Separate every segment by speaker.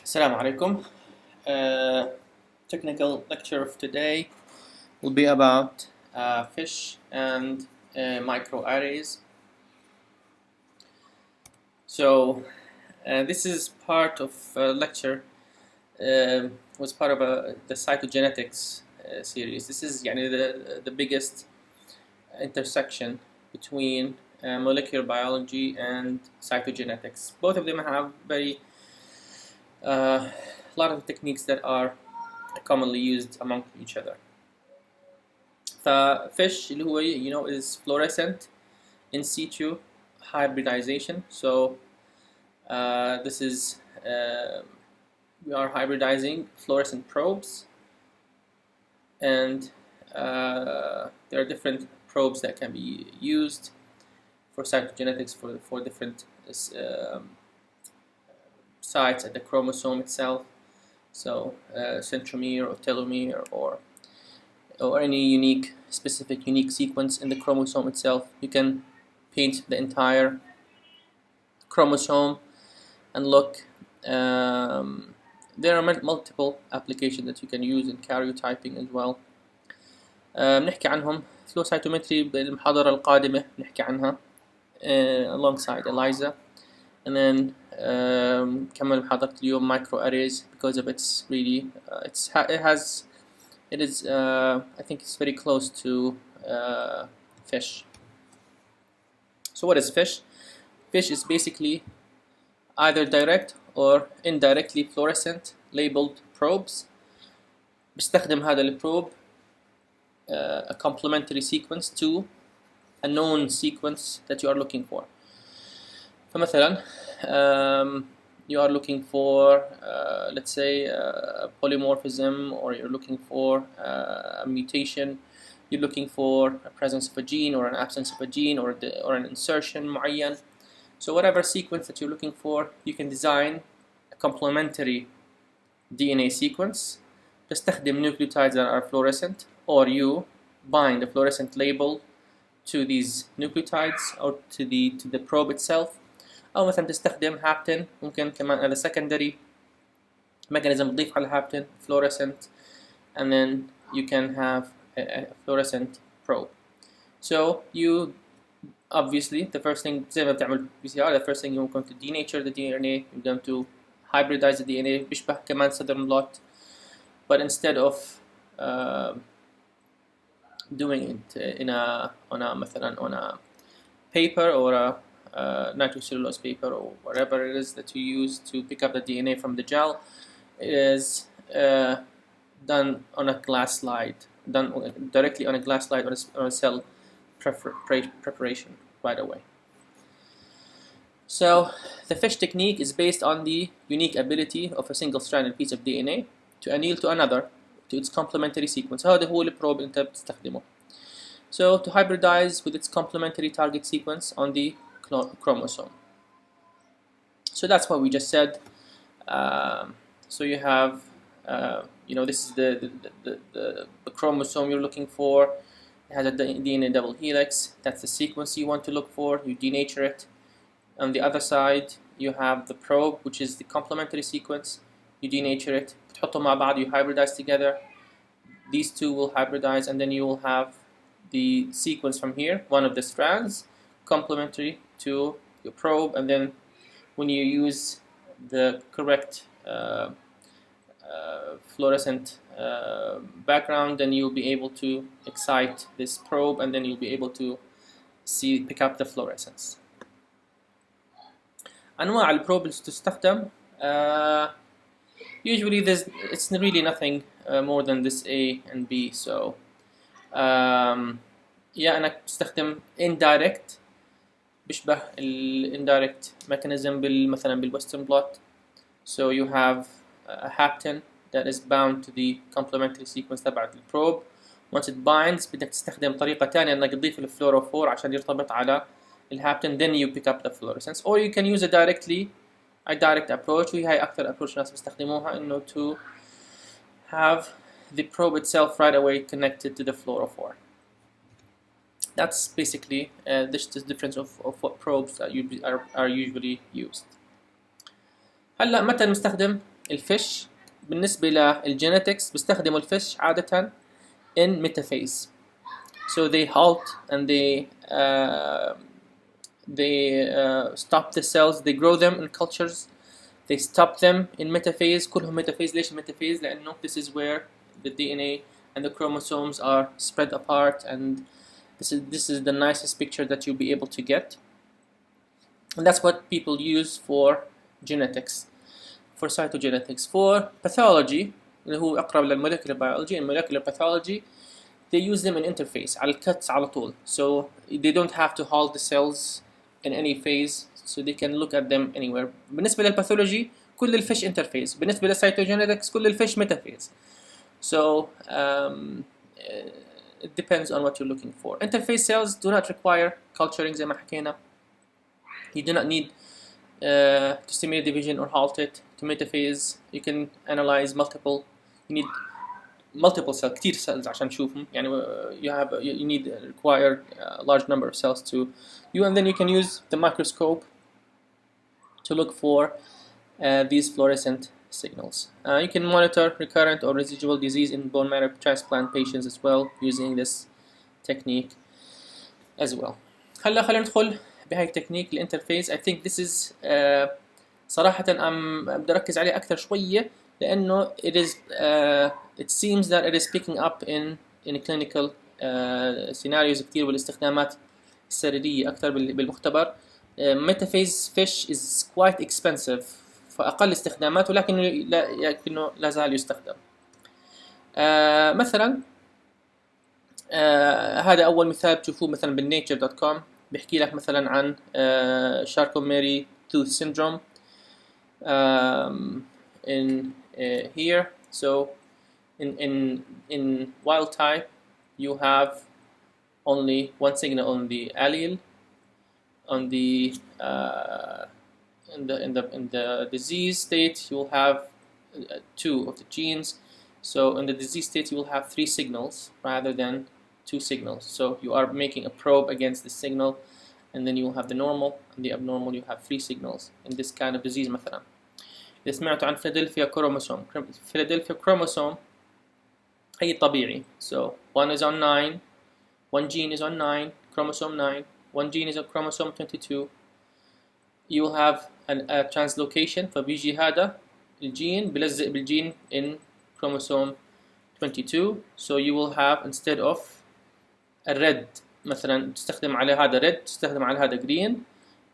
Speaker 1: Assalamu alaikum. Technical lecture of today will be about fish and microarrays. So this is part of a lecture, was part of the cytogenetics series. This is the biggest intersection between molecular biology and cytogenetics. Both of them have a lot of techniques that are commonly used among each other. فfish اللي هو is fluorescent in situ hybridization. So this is we are hybridizing fluorescent probes, and there are different probes that can be used for cytogenetics for different sites at the chromosome itself. So centromere or telomere or any specific unique sequence in the chromosome itself. You can paint the entire chromosome and look. There are multiple applications that you can use in karyotyping as well. بنحكي عنهم flow cytometry بالمحاضرة القادمة بنحكي عنها alongside ELISA, and then كمل محاضرة اليوم microarrays because of its really it is I think it's very close to fish. So what is fish? Fish is basically either direct or indirectly fluorescent labeled probes. بيستخدم هذا البروب a complementary sequence to a known sequence that you are looking for. فمثلا you are looking for let's say a polymorphism, or you're looking for a mutation, you're looking for a presence of a gene or an absence of a gene or an insertion معين. So whatever sequence that you're looking for, you can design a complementary DNA sequence. تستخدم nucleotides that are fluorescent, or you bind a fluorescent label to these nucleotides or to the probe itself. أو مثلا تستخدم hapten، ممكن كمان as a secondary mechanism تضيف على hapten fluorescent, and then you can have a fluorescent probe. So you obviously the first thing زي ما بتعمل PCR, the first thing you're going to denature the DNA, you're going to hybridize the DNA. بيشبه كمان southern blot, but instead of doing it on a paper or a nitrocellulose paper or whatever it is that you use to pick up the DNA from the gel, it is done on a glass slide, done directly on a glass slide on a cell preparation right away. So the fish technique is based on the unique ability of a single-stranded piece of DNA to anneal to another, to its complementary sequence. هذا هو البروب أنت بتستخدمه. So to hybridize with its complementary target sequence on the chromosome. So that's what we just said. So you have, this is the chromosome you're looking for. It has a DNA double helix. That's the sequence you want to look for. You denature it. On the other side, you have the probe, which is the complementary sequence. You denature it. بتحطهم مع بعض. You hybridize together. These two will hybridize, and then you will have the sequence from here, one of the strands, complementary to your probe, and then when you use the correct fluorescent background, then you'll be able to excite this probe, and then you'll be able to pick up the fluorescence. أنواع البروب اللي تستخدم usually it's really nothing more than this A and B. So أنا بستخدم indirect بيشبه indirect mechanism مثلا بالwestern blot. So you have a hapten that is bound to the complementary sequence تبع البروب. Once it binds بدك تستخدم طريقة تانية انك تضيف الفلوروفور عشان يرتبط على الهابتن, then you pick up the fluorescence, or you can use a direct approach. وهي أكثر approach الناس بيستخدموها إنه to have the probe itself right away connected to the fluorophore. That's basically the difference of what probes are usually used. هلا متى نستخدم الفيش بالنسبة للجينيتكس بيستخدموا الفيش عادة in metaphase. So they halt and they stop the cells, they grow them in cultures, they stop them in metaphase. كلهم metaphase. ليش metaphase؟ لأنه this is where the DNA and the chromosomes are spread apart, and this is the nicest picture that you'll be able to get. And that's what people use for genetics, for cytogenetics. For pathology اللي هو أقرب للmolecular biology and molecular pathology, they use them in interface على الcuts على طول. So they don't have to halt the cells in any phase, so they can look at them anywhere. بالنسبة للباثولوجي كل الفيش interface. بالنسبة للcytogenetics كل الفيش metaphase. So it depends on what you're looking for. Interface cells do not require culturing زي ما حكينا. You do not need to stimulate division or halt it. To metaphase you can analyze multiple. You need multiple cells, كتير cells عشان تشوفهم. يعني you need require a large number of cells to you, and then you can use the microscope to look for these fluorescent signals. You can monitor recurrent or residual disease in bone marrow transplant patients as well using this technique as well. خلينا ندخل بهاي التكنيك الانترفيس. I think this is صراحة بدي أركز عليه أكثر شوية لأنه it seems that it is picking up in clinical scenarios كتير والاستخدامات السريرية أكثر بالمختبر. Metaphase fish is quite expensive فأقل استخدامات ولكنه لا زال يستخدم. مثلا هذا أول مثال تشوفوه مثلا بالnature.com بيحكي لك مثلا عن Charcot-Marie tooth syndrome in here. So in wild type you have only one signal on the allele. On the in the disease state you will have two of the genes. So in the disease state you will have three signals rather than two signals. So you are making a probe against the signal, and then you will have the normal and the abnormal. You have three signals in this kind of disease. مثلا إذا سمعتوا عن Philadelphia chromosome. Philadelphia chromosome هي طبيعي. So one is on 9, one gene is on 9, chromosome 9, one gene is on chromosome 22. You will have a translocation فبيجي هذا الجين بلزق بالجين in chromosome 22. So you will have, instead of a red مثلا تستخدم على هذا red تستخدم على هذا green،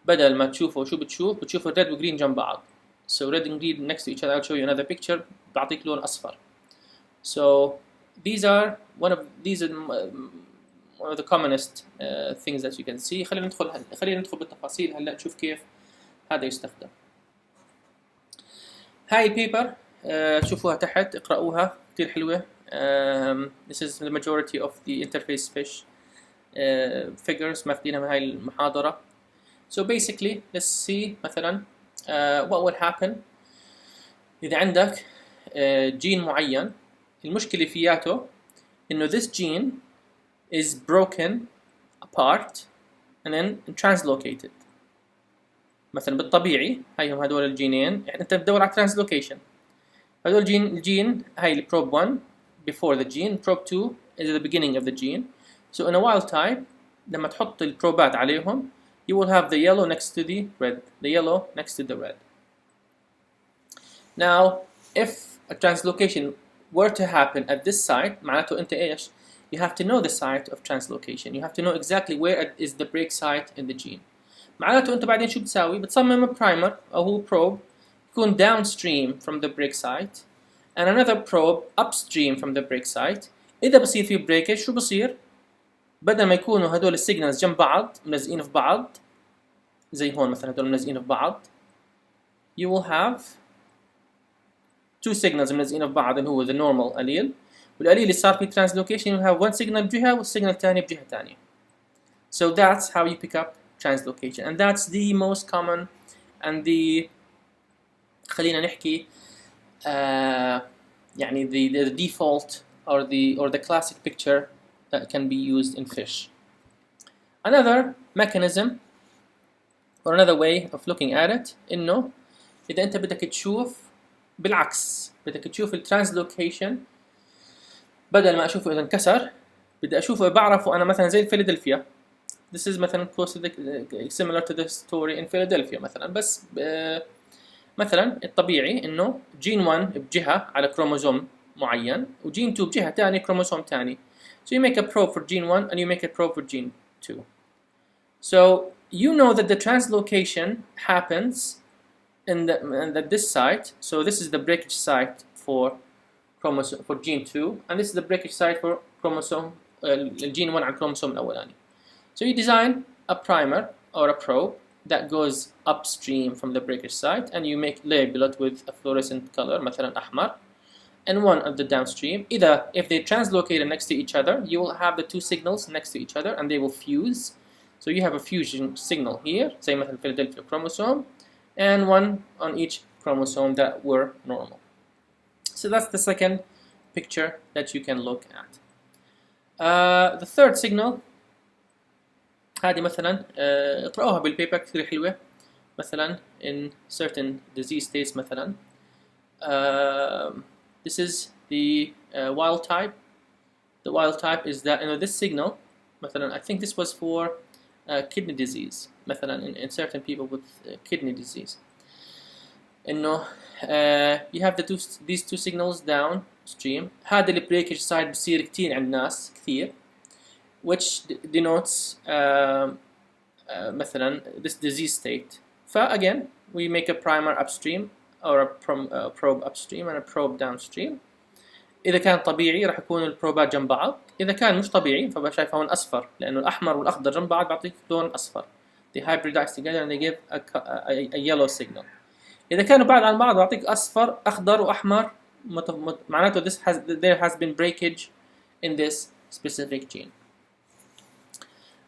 Speaker 1: بدل ما تشوفه شو بتشوف الريد والجرين جنب بعض. So red and green next to each other. I'll show you another picture بعطيك لون أصفر. So these are one of the commonest things that you can see. خلينا ندخل بالتفاصيل هلا نشوف كيف هذا يستخدم. هاي البيبر تشوفوها تحت اقرأوها كتير حلوة. This is the majority of the interface fish figures ماخدينها من هاي المحاضرة. So basically let's see مثلا what will happen إذا عندك جين معين. المشكلة فياته إنه this gene is broken apart and then translocated. مثلا بالطبيعي هايهم هدول الجينين، يعني أنت بتدور على translocation. هدول الجين هاي probe 1 before the gene, probe 2 is at the beginning of the gene. So in a wild type لما تحط البروبات عليهم you will have the yellow next to the red, the yellow next to the red. Now if a translocation were to happen at this site معناته أنت إيش؟ You have to know the site of translocation. You have to know exactly where is the break site in the gene. معناته أنت بعدين شو بتساوي؟ بتصمم primer أو هو probe يكون downstream from the break site and another probe upstream from the break site. إذا بصير في breakage شو بصير؟ بدل ما يكونوا هدول السيجنالز جنب بعض ملزقين في بعض زي هون مثلا هدول ملزقين في بعض، you will have two signals ملزقين في بعض اللي هو the normal allele، والallele اللي صار في translocation you have one signal بجهة والsignal الثاني بجهة ثانية. So that's how you pick up translocation, and that's the most common and the خلينا نحكي يعني the default or the classic picture that can be used in fish. Another mechanism or another way of looking at it إنه إذا أنت بدك تشوف بالعكس بدك تشوف الترانسلوكيشن، بدل ما اشوفه اذا انكسر بدي اشوفه بعرفه انا مثلا زي فيلادلفيا. This is مثلا similar to the story in Philadelphia مثلا. بس مثلا الطبيعي انه جين 1 بجهة على كروموزوم معين وجين 2 بجهة ثانية كروموزوم ثاني. So you make a probe for gene 1 and you make a probe for gene 2. So you know that the translocation happens in this site. So this is the breakage site for chromosome for gene 2 and this is the breakage site for chromosome gene 1 على الكروموسوم الأولاني. So you design a primer or a probe that goes upstream from the breakage site and you label it with a fluorescent color مثلا أحمر, and one at the downstream. If they translocate next to each other, you will have the two signals next to each other and they will fuse. So you have a fusion signal here, say مثلا Philadelphia chromosome, and one on each chromosome that were normal. So that's the second picture that you can look at. The third signal هذه مثلا اقرأوها بالبيبر كثير حلوة. مثلا in certain disease states مثلا this is the wild type. The wild type is that this signal مثلا I think this was for kidney disease مثلا in certain people with kidney disease. إنه you have these two signals downstream. هذا البريكج سايد بصير كتير عند الناس كثير, which denotes مثلا this disease state. فagain we make a primer upstream or a probe upstream and a probe downstream. إذا كان طبيعي راح يكون البروبات جنب بعض. إذا كان مش طبيعي فشايف هون أصفر لأنه الأحمر والأخضر جنب بعض بعطيك لون أصفر. They hybridize together and they give a yellow signal. إذا كانوا بعد عن بعض بعطيك أصفر أخضر وأحمر, معناته there has been breakage in this specific gene.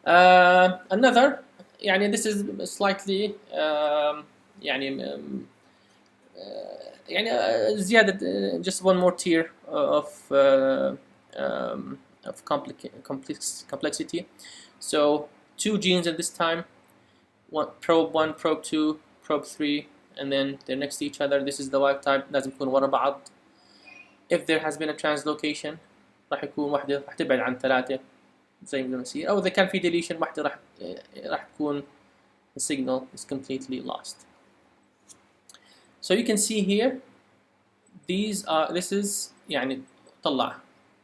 Speaker 1: Another يعني this is slightly يعني زيادة just one more tier of complexity. So two genes at this time, probe 1, probe 2, probe 3, and then they're next to each other. This is the wild type, لازم يكون ورا بعض. If there has been a translocation راح يكون واحدة راح تبعد عن ثلاثة زي ما نصير, أو إذا كان في deletion واحدة راح تكون the signal is completely lost. So you can see here, this is يعني طلع,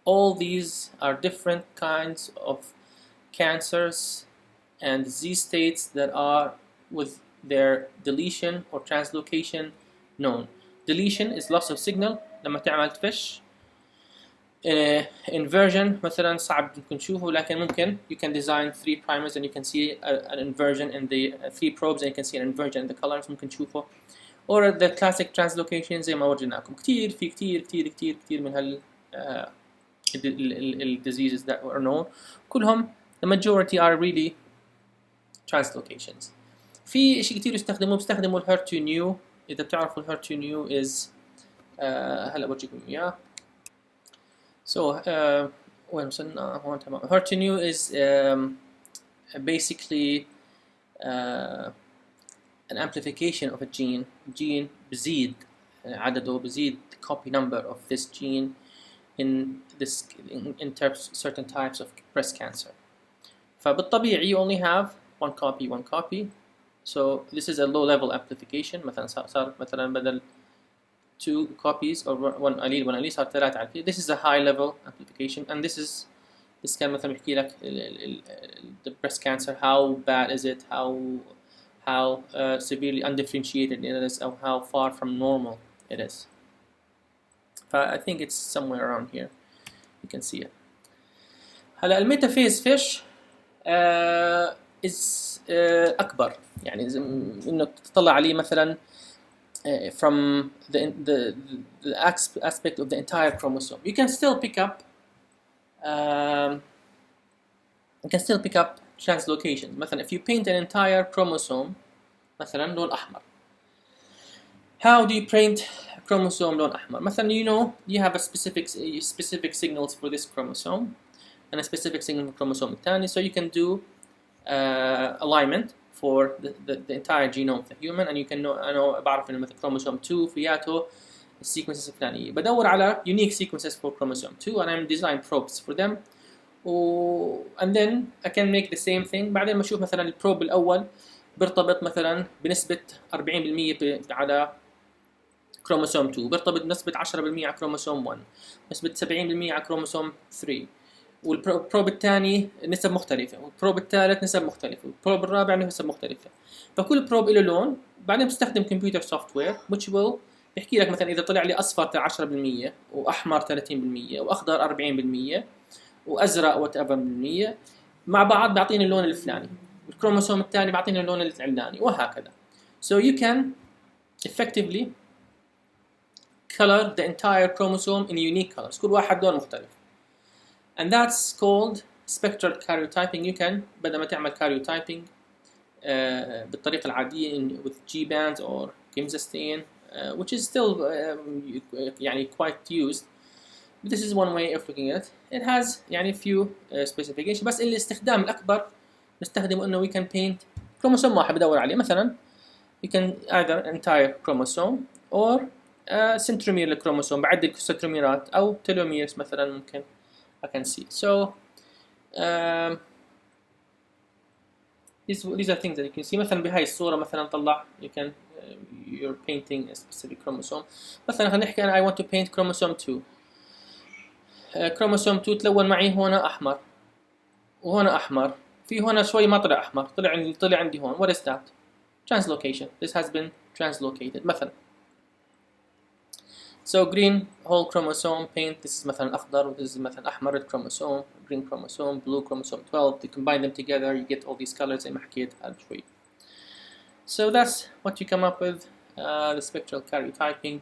Speaker 1: all these are different kinds of cancers and disease states that are with their deletion or translocation known. Deletion is loss of signal لما تعمل fish. Inversion مثلا صعب ممكن تشوفه, لكن ممكن you can design 3 primers and you can see an inversion in the 3 probes and you can see an inversion in the colors ممكن تشوفه. Or the classic translocation زي ما ورجيناكم في كتير من هال diseases that are known, كلهم the majority are really translocations. في شيء كتير بيستخدموا ال HER2/neu. إذا بتعرفوا ال HER2/neu is هلا برجيكم إياه. So وين وصلنا هون تمام. HER2/neu is basically an amplification of a gene. Gene بزيد عدده, بزيد copy number of this gene in certain types of breast cancer. فبالطبيعي you only have one copy. So this is a low level amplification. مثلا صار مثلا بدل 2 copies or one allele صار 3 على. This is a high level amplification, and this كان مثلا يحكي لك the breast cancer, how bad is it, how severely undifferentiated it is, or how far from normal it is. I think it's somewhere around here. You can see it. هلا الميتافيز فيش is أكبر, يعني إنه تطلع عليه مثلا from the aspect of the entire chromosome. You can still pick up translocations. مثلا if you paint an entire chromosome مثلا لون أحمر. How do you paint chromosome لون أحمر? مثلا you have a specific signals for this chromosome and a specific signal for chromosome الثاني, so you can do alignment for the entire genome of the human, and you can know بعرف إنه مثلا chromosome 2 فياته السيكونسز الفلانية، بدور على unique sequences for chromosome 2 and I'm design probes for them and then I can make the same thing. بعدين بشوف مثلا البروب الأول بيرتبط مثلا بنسبة 40% على كروموسوم 2، بيرتبط بنسبة 10% على كروموسوم 1، نسبة 70% على كروموسوم 3، والبروب الثاني نسب مختلفة، والبروب الثالث نسب مختلفة، والبروب الرابع نسب مختلفة. فكل بروب له لون. بعدين بستخدم كمبيوتر سوفت وير which will بيحكي لك مثلا إذا طلع لي أصفر 10% وأحمر 30% وأخضر 40% وأزرق whatever بالمية مع بعض بيعطيني اللون الفلاني، الكروموسوم الثاني بيعطيني اللون العلاني وهكذا. So you can effectively color the entire chromosome in unique colors، كل واحد لون مختلف. And that's called spectral karyotyping. You can بدل ما تعمل karyotyping بالطريقة العادية with G bands or chemostain which is still يعني quite used. But this is one way of looking at it. It has يعني few specifications، بس الاستخدام الأكبر نستخدمه إنه we can paint كروموسوم واحد بدور عليه. مثلا you can either entire chromosome or centromere للكروموسوم، بعدل السنتروميرات أو telomeres مثلا ممكن I can see. So these are things that you can see. مثلا بهاي الصورة مثلا طلع you can you're painting a specific chromosome. مثلا خلينا نحكي أنا I want to paint chromosome 2. كروموسوم 2 تلون معي هنا أحمر وهنا أحمر، في هنا شوي ما طلع أحمر، طلع عندي هون. What is that? Translocation. This has been translocated مثلا. So green whole chromosome paint. This is مثلا أخضر و this is مثلا أحمر chromosome, green chromosome, blue chromosome 12. You combine them together, you get all these colors زي ما حكيت قبل شوي. So that's what you come up with. The spectral karyotyping.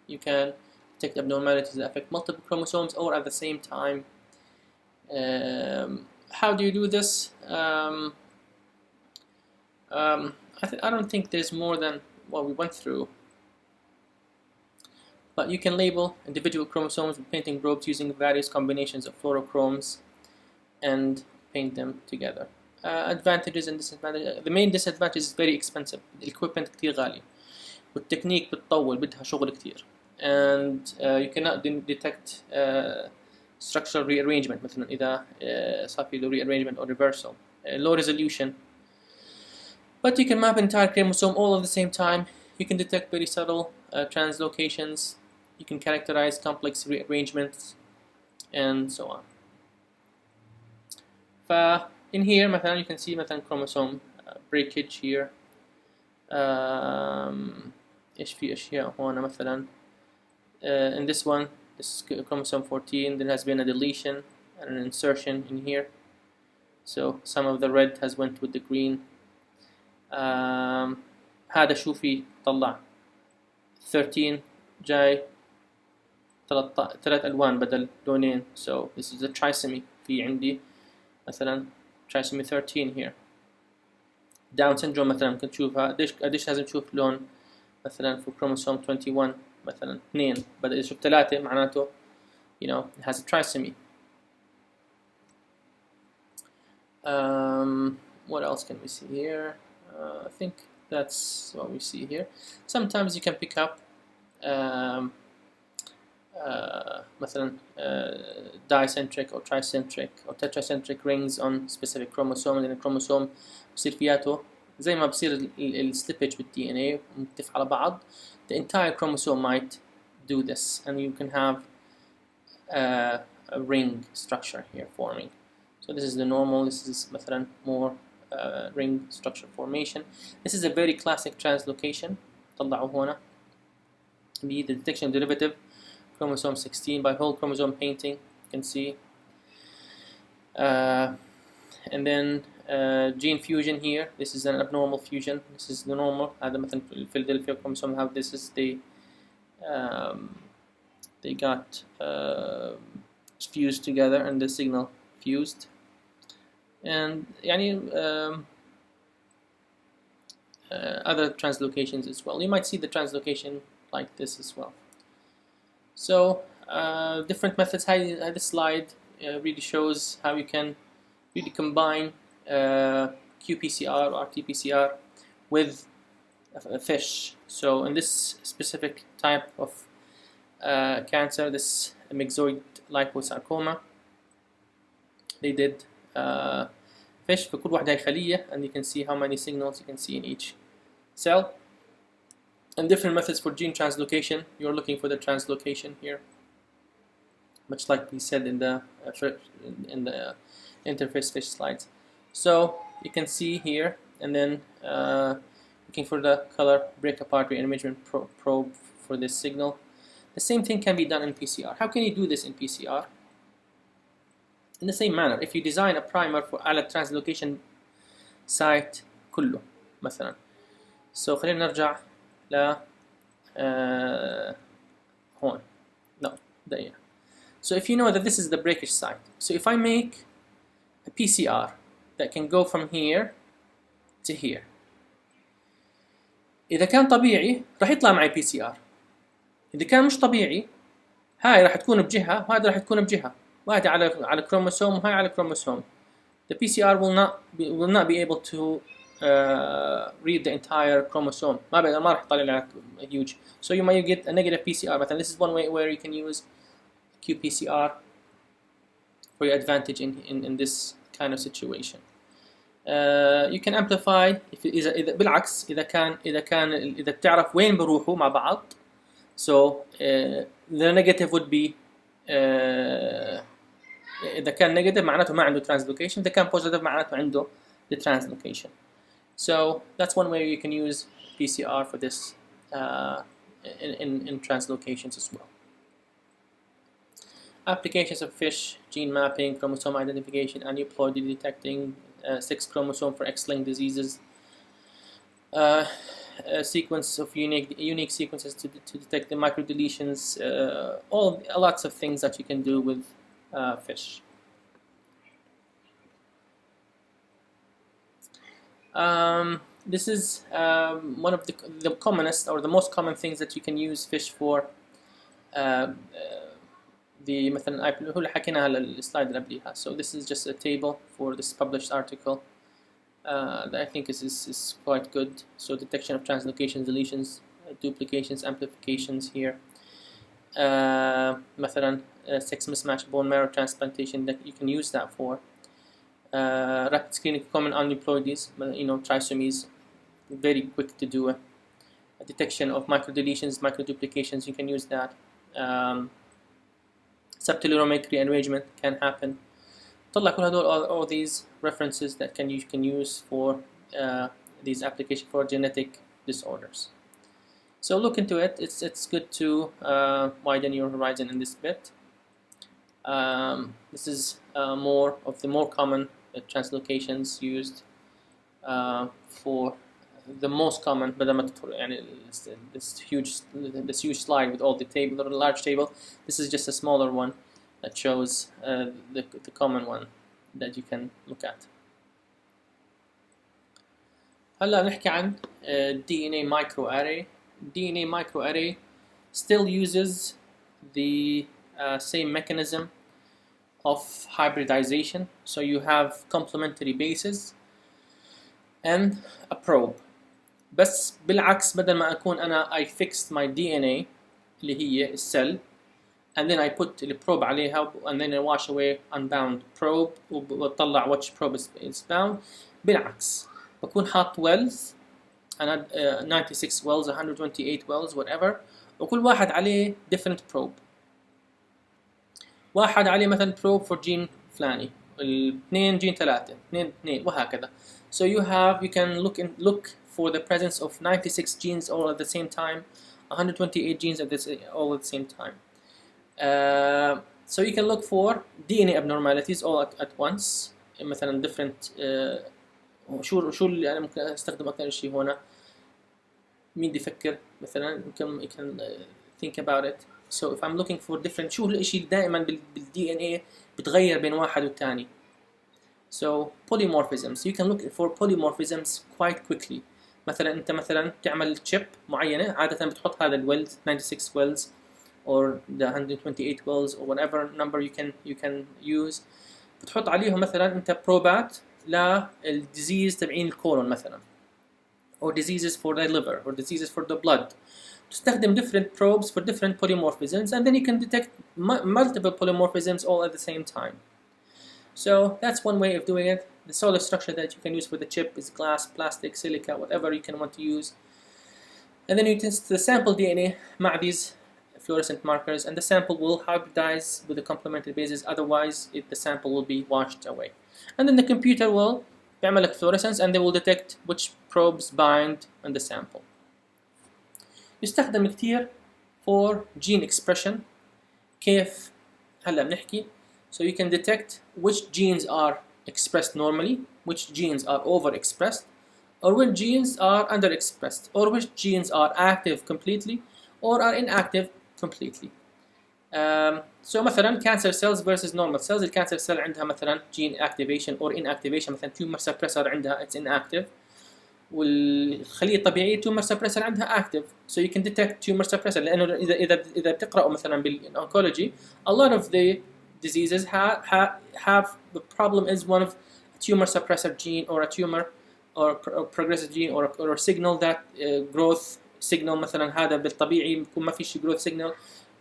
Speaker 1: You can detect abnormalities that affect multiple chromosomes or at the same time. How do you do this? I don't think there's more than what we went through. But you can label individual chromosomes with painting probes using various combinations of fluorochromes and paint them together. Advantages and disadvantages. The main disadvantage is very expensive. The equipment كتير غالي والتكنيك بتطول بدها شغل كتير. And you cannot detect structural rearrangement مثلا إذا صار في rearrangement or reversal. Low resolution. But you can map entire chromosome all at the same time. You can detect very subtle translocations. You can characterize complex rearrangements and so on. In here مثلا you can see مثلا chromosome breakage here. إيش في أشياء هون مثلا. In this one, this is chromosome 14, there has been a deletion and an insertion in here. So some of the red has went with the green. هذا شوفي طلع 13 جاي ثلاث ألوان بدل لونين. So this is a trisomy في عندي مثلا trisomy 13 here. Down syndrome مثلا ممكن تشوفها قديش لازم تشوف لون مثلا في chromosome 21 مثلا 2 بدل إذا شفت 3 معناته you know it has a trisomy. What else can we see here? I think that's what we see here. Sometimes you can pick up مثلا dicentric or tricentric or tetracentric rings on specific chromosome. لأن الكروموسوم بصير فياته زي ما بصير السليبج بالدي ان اي متفق على بعض. The entire chromosome might do this and you can have a ring structure here forming. So this is the normal, this is مثلا more ring structure formation. This is a very classic translocation. طلعوا هنا be the detection of derivative chromosome 16 by whole chromosome painting. You can see and then gene fusion here. This is an abnormal fusion. This is the normal. هذا مثلا Philadelphia chromosome how this is they got fused together and the signal fused. And يعني other translocations as well. You might see the translocation like this as well. So different methods. This slide really shows how you can really combine qPCR or RT-PCR with a fish. So in this specific type of cancer, this myxoid liposarcoma. They did fish في كل واحدة خلية, and you can see how many signals you can see in each cell. And different methods for gene translocation. You're looking for the translocation here, much like we said in the interface fish slides. So you can see here, and then looking for the color break apart rearrangement probe for this signal. The same thing can be done in PCR. How can you do this in PCR? In the same manner, if you design a primer for على translocation site كله مثلا. So خلينا نرجع ل هون. No, دقيقة. So if you know that this is the breakage site, so if I make a PCR that can go from here to here, إذا كان طبيعي راح يطلع معي PCR. إذا كان مش طبيعي هاي راح تكون بجهة وهذا راح تكون بجهة. وهذا على كروموسوم وهاي على كروموسوم. The PCR will not be able to read the entire chromosome. ما راح يطلع لك huge. So you might get a negative PCR. مثلا this is one way where you can use qPCR for your advantage in this kind of situation. You can amplify إذا بالعكس إذا بتعرف وين بروحوا مع بعض. So the negative would be إذا كان negative معناته ما عنده translocation. إذا كان positive معناته عنده the translocation. So that's one way you can use PCR for this in translocations as well. Applications of FISH, gene mapping, chromosome identification, aneuploidy detecting, 6 chromosome for X-linked diseases, a sequence of unique sequences to detect the microdeletions, lots of things that you can do with FISH. This is one of the commonest or the most common things that you can use FISH for. مثلا هو اللي حكيناها السلايد اللي قبليها. So this is just a table for this published article that I think is quite good. So detection of translocations, deletions, duplications, amplifications here. مثلا sex mismatch bone marrow transplantation, that you can use that for. Rapid screening of common aneuploidies, trisomies, very quick to do. A detection of microdeletions, microduplications, you can use that. Subtelomeric rearrangement can happen. طلع كل هدول all these references that you can use for these applications for genetic disorders. So look into it. It's good to widen your horizon in this bit. This is more of the more common translocations used for the most common. This huge slide with all the table, or a large table. This is just a smaller one that shows the common one that you can look at. هلا نحكي عن DNA microarray. DNA microarray still uses the same mechanism of hybridization. So you have complementary bases and a probe. بس بالعكس بدل ما أكون أنا I fixed my DNA اللي هي السل and then I put the probe عليها and then I wash away unbound probe وبطلع which probe is bound. بالعكس بكون حاط wells أنا 96 wells 128 wells whatever, وكل واحد عليه different probe. واحد عليه مثلا probe for gene فلاني, الاثنين جين ثلاثة, اثنين وهكذا. So you can look for the presence of 96 genes all at the same time, 128 genes all at the same time. So you can look for DNA abnormalities all at once. مثلا different شو اللي أنا ممكن أستخدم أكثر شيء هنا. مين بدي يفكر مثلا you can think about it. So if I'm looking for different شو الشيء دائما بالDNA بتغير بين واحد والثاني. So polymorphisms, you can look for polymorphisms quite quickly. مثلا أنت مثلا تعمل chip معينة, عادة بتحط هذا wells 96 wells or the 128 wells or whatever number you can use. بتحط عليهم مثلا أنت بروبات للdisease تبعين الكولون مثلا, or diseases for the liver, or diseases for the blood, تستخدم different probes for different polymorphisms, and then you can detect multiple polymorphisms all at the same time. So that's one way of doing it. The solid structure that you can use for the chip is glass, plastic, silica, whatever you can want to use. And then you test the sample DNA مع these fluorescent markers, and the sample will hybridize with the complementary bases, otherwise the sample will be washed away. And then the computer will بيعمل لك fluorescence, and they will detect which probes bind on the sample. يستخدم كتير for gene expression. كيف هلا بنحكي. So you can detect which genes are expressed normally, which genes are overexpressed, or which genes are underexpressed, or which genes are active completely or are inactive completely. So مثلا cancer cells versus normal cells. الكانسر cell عندها مثلا gene activation or inactivation. مثلا tumor suppressor عندها it's inactive, والخلية الطبيعية tumor suppressor عندها active. So you can detect tumor suppressor, لأنه إذا بتقرأوا مثلا بالoncology, a lot of the diseases have the problem is one of a tumor suppressor gene or a tumor or progressive gene or a signal that growth signal مثلا هذا بالطبيعي بيكون ما فيش growth signal,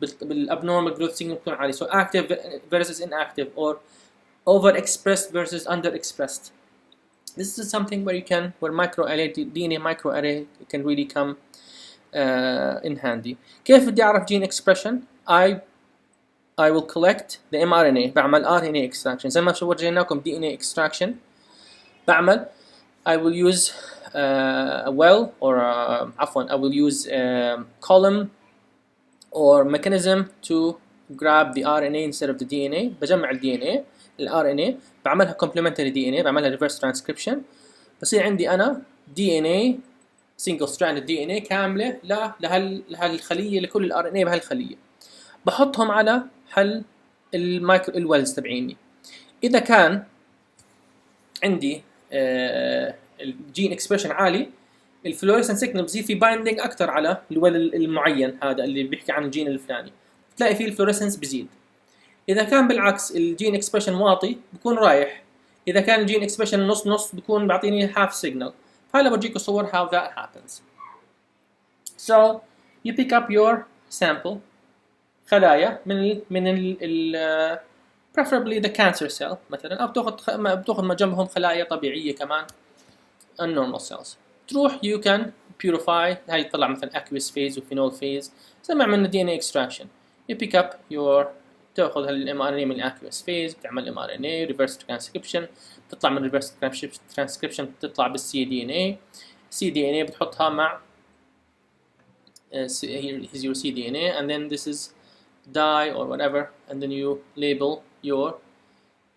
Speaker 1: بالabnormal growth signal بيكون عالي. So active versus inactive, or overexpressed versus underexpressed. This is something where microarray DNA microarray can really come in handy. كيف بدي أعرف gene expression? I will collect the mRNA. بعمل RNA extraction زي ما ورجيناكم DNA extraction. بعمل I will use a well or I will use a column or mechanism to grab the RNA instead of the DNA. بجمع ال DNA RNA بعملها complementary DNA, بعملها reverse transcription. بصير عندي أنا DNA single stranded DNA كاملة لهالخلية, لكل ال RNA بهالخلية. بحطهم على حل الويلز تبعيني. إذا كان عندي الجين اكسبريشن عالي, الفلوريسنت سيجنال بصير في بايندينج اكثر على الويل المعين هذا اللي بيحكي عن الجين الفلاني, بتلاقي فيه الفلوريسنس بزيد. اذا كان بالعكس الجين اكسبريشن واطي بكون رايح. اذا كان الجين اكسبريشن نص نص بكون بعطيني هاف سيجنال. هلا بورجيكم صور how that happens. So you pick up your sample خلايا من ال preferably the cancer cell مثلا, او بتاخذ جنبهم خلايا طبيعيه كمان الnormal cells. تروح you can purify, هاي تطلع مثلا aqueous phase وphenol phase زي ما عملنا DNA extraction. you pick up your تاخذ هالmRNA من aqueous phase, بتعمل mRNA reverse transcription, بتطلع من reverse transcription بتطلع بالcDNA. cDNA بتحطها مع here is your cDNA, and then this is dye or whatever, and then you label your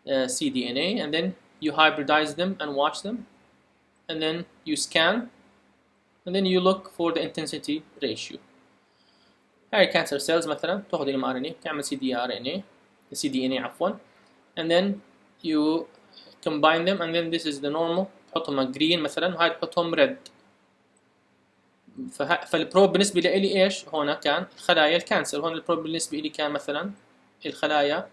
Speaker 1: cDNA, and then you hybridize them and watch them, and then you scan, and then you look for the intensity ratio. هاي cancer cells مثلا تاخذ mRNA تعمل cDNA عفوا, and then you combine them, and then this is the normal تحطهم green مثلا, وهاي تحطهم red. فالبروب بالنسبة لي ايش هون كان خلايا الكانسر, هون البروب بالنسبة لي كان مثلا الخلايا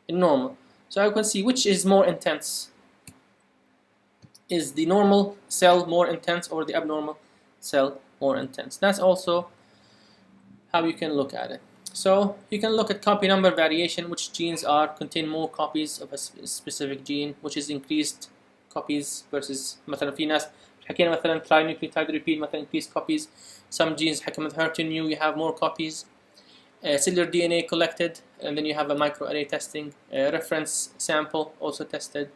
Speaker 1: النورمال. So I can see which is more intense. Is the normal cell more intense or the abnormal cell more intense? That's also how you can look at it. So you can look at copy number variation, which genes contain more copies of a specific gene, which is increased copies versus مثلا في ناس حكينا مثلا trinucleotide repeat مثلا increased copies. Some genes حكينا مثلا HER2/neu you have more copies. Cellular DNA collected, and then you have a microarray testing. Reference sample also tested.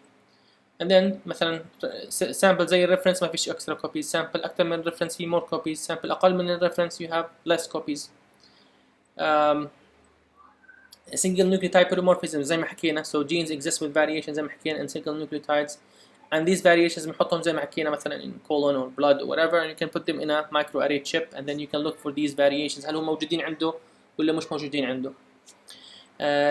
Speaker 1: And then مثلا sample زي الريفرنس ما فيش extra copies. Sample أكثر من reference في more copies. Sample أقل من الريفرنس you have less copies. Single nucleotide polymorphism زي ما حكينا. So genes exist with variations زي ما حكينا in single nucleotides. And these variations بنحطهم زي ما حكينا مثلا in colon or blood or whatever, and you can put them in a microarray chip, and then you can look for these variations هل هم موجودين عنده ولا مش موجودين عنده.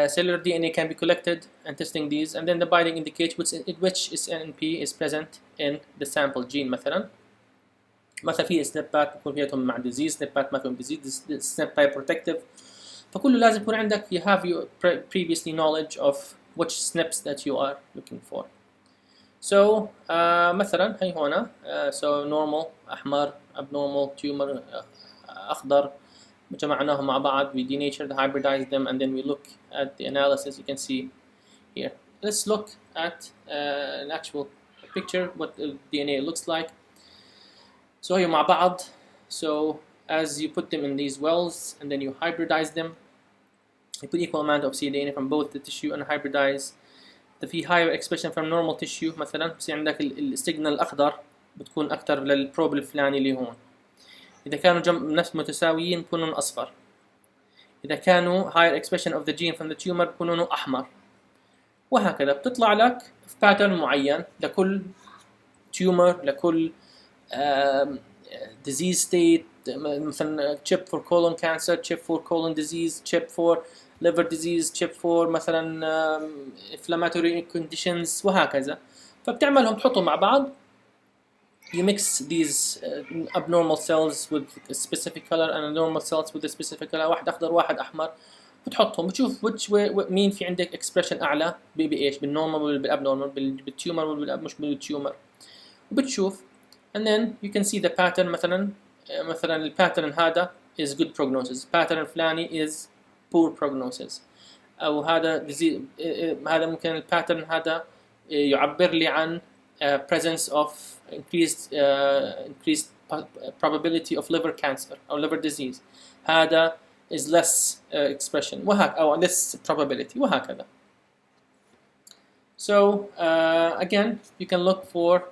Speaker 1: Cellular DNA can be collected and testing these, and then the binding indicates which SNP is present in the sample gene. مثلا في سنبات بيكون فيهم مع disease, سنبات ما فيهم disease, snap type protective. فكله لازم يكون عندك you have your previously knowledge of which SNPs that you are looking for. So مثلا هي هنا so normal أحمر, abnormal tumor أخضر, جمعناهم مع بعض, we denatured, hybridized them, and then we look at the analysis. You can see here. Let's look at an actual picture what the DNA looks like. So here مع بعض. So as you put them in these wells and then you hybridize them, you put equal amount of cDNA from both the tissue and hybridize. في higher expression from normal tissue مثلا بصير عندك السيجنال الأخضر بتكون أكثر للبروب الفلاني اللي هون. إذا كانوا نفس متساويين بكون لون أصفر. إذا كانوا higher expression of the gene from the tumor بكون لونه أحمر. وهكذا بتطلع لك في pattern معين لكل tumor, لكل disease state. مثلا chip for colon cancer, chip for colon disease, chip for liver disease, chip for مثلا inflammatory conditions وهكذا. فبتعملهم تحطهم مع بعض. You mix these abnormal cells with a specific color and normal cells with a specific color. واحد أخضر واحد أحمر. بتحطهم بتشوف مين في عندك expression أعلى بإيش, بالnormal ولا بالabnormal, بالtumor ولا مش بالtumor. وبتشوف and then you can see the pattern. مثلا الباترن هذا is good prognosis, pattern الفلاني is poor prognosis. أو هذا ممكن الباترن هذا يعبر لي عن presence of increased probability of liver cancer أو liver disease. هذا is less expression أو less probability وهكذا. So again you can look for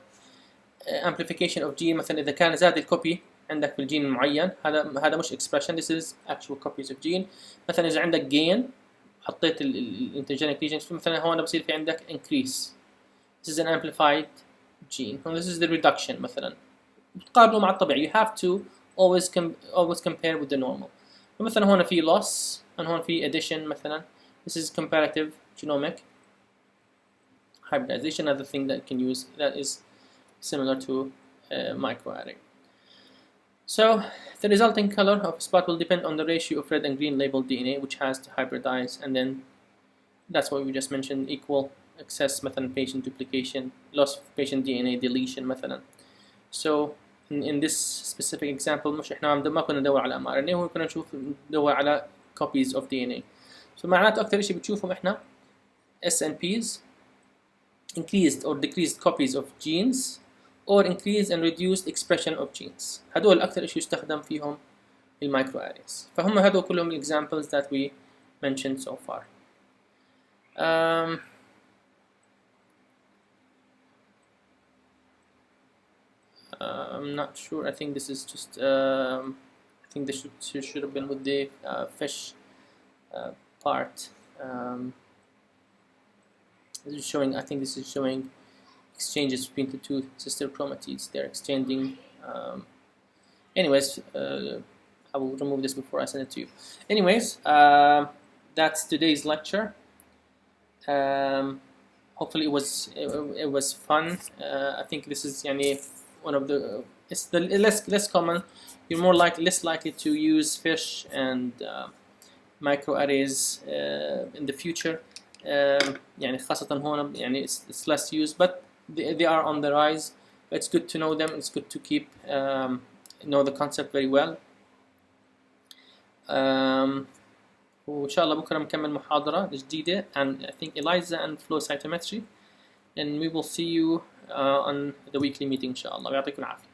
Speaker 1: amplification of gene. مثلا إذا كان زاد الكوبي عندك في الجين المعين, هذا مش expression, this is actual copies of gene. مثلا إذا عندك gain حطيت الانترجينيك regions, مثلا هون بصير في عندك increase, this is an amplified gene, and this is the reduction. مثلا بتقارنه مع الطبيعي, you have to always compare with the normal. مثلا هون في loss and هون في addition. مثلا this is comparative genomic hybridization, another thing that you can use that is similar to microarray. So the resulting color of a spot will depend on the ratio of red and green labeled DNA which has to hybridize, and then that's what we just mentioned, equal excess مثلا patient duplication, loss of patient DNA deletion مثلا. So in this specific example مش احنا ما كنا ندور على mRNA, هو كنا ندور على copies of DNA. So معناته أكثر شيء بتشوفهم احنا SNPs, increased or decreased copies of genes, or increased and reduced expression of genes. هدول أكثر إشي يستخدم فيهم المicroarrays. فهم هدول كلهم examples that we mentioned so far. I'm not sure. I think this is just. I think this should have been with the fish part. This is showing. I think this is showing exchanges between the two sister chromatids. They're exchanging. Anyways, I will remove this before I send it to you. Anyways, that's today's lecture. Hopefully it was fun. I think this is one of the it's the less common. You're less likely to use fish and microarrays in the future. خاصة هون it's less used, but they are on the rise. It's good to know them. It's good to keep know the concept very well. وإن شاء الله بكرة نكمل محاضرة جديدة عن I think ELISA and flow cytometry, and we will see you on the weekly meeting إن شاء الله. يعطيكم العافية.